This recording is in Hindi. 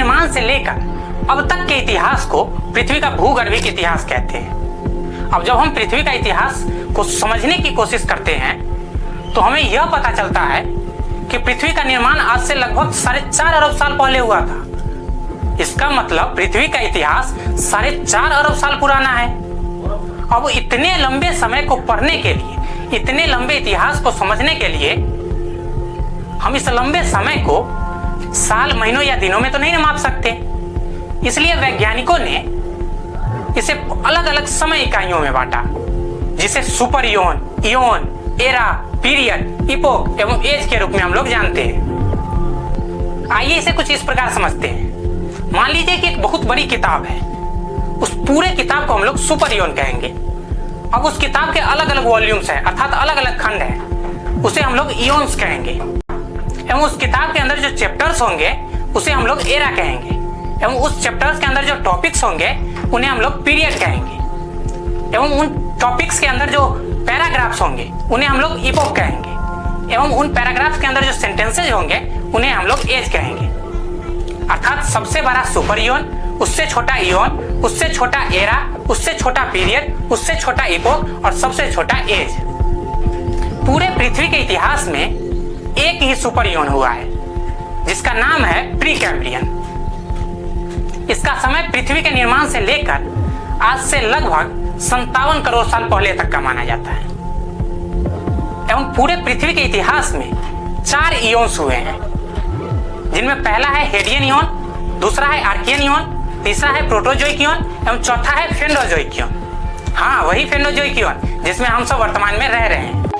निर्माण से लेकर अब तक के इतिहास को पृथ्वी का भूगर्भिक इतिहास कहते हैं। अब जब हम पृथ्वी का इतिहास को समझने की कोशिश करते हैं तो हमें यह पता चलता है कि पृथ्वी का निर्माण आज से लगभग 4.5 अरब साल पहले हुआ था। इसका मतलब पृथ्वी का इतिहास 4.5 अरब साल पुराना है। अब इतने लंबे समय को पढ़ने के लिए, इतने लंबे इतिहास को समझने के लिए हम इस लंबे समय को साल, महीनों या दिनों में तो नहीं माप सकते। इसलिए वैज्ञानिकों ने इसे अलग अलग समय इकाइयों में बांटा, जिसे super Eoin, Eoin, era, period, epoch एवं एज के रूप में हम लोग जानते हैं। आइए इसे कुछ इस प्रकार समझते हैं। मान लीजिए कि एक बहुत बड़ी किताब है, उस पूरे किताब को हम लोग सुपर इयोन कहेंगे। अब उस किताब के अलग अलग वॉल्यूम्स हैं, अर्थात अलग अलग खंड हैं, उसे हम लोग इयोन्स कहेंगे। एवं उस किताब के अंदर जो चैप्टर्स होंगे उसे हम लोग एरा कहेंगे। एवं उस चैप्टर्स के अंदर जो टॉपिक्स होंगे उन्हें हम लोग पीरियड कहेंगे। एवं उन टॉपिक्स के अंदर जो पैराग्राफ्स होंगे उन्हें हम लोग इपोक कहेंगे। एवं उन पैराग्राफ्स के अंदर जो सेंटेंसेज होंगे उन्हें हम लोग एज कहेंगे। अर्थात सबसे बड़ा सुपर इयोन, उससे छोटा इयोन, उससे छोटा एरा, उससे छोटा पीरियड, उससे छोटा इपोक और सबसे छोटा एज। पूरे पृथ्वी के इतिहास में एक ही सुपर इयोन हुआ है जिसका नाम है प्रीकैम्ब्रियन। इसका समय पृथ्वी के निर्माण से लेकर आज से लगभग 57 करोड़ साल पहले तक का माना जाता है। एवं पूरे पृथ्वी के इतिहास में 4 इयोन्स हुए हैं, जिनमें पहला है हेडियन इयोन, दूसरा है आर्कियन इयोन, तीसरा है प्रोटोजोइक इयोन एवं चौथा है फेनोजोइक इयोन। हाँ, वही फेनोजोइक इयोन जिसमें हम सब वर्तमान में रह रहे हैं।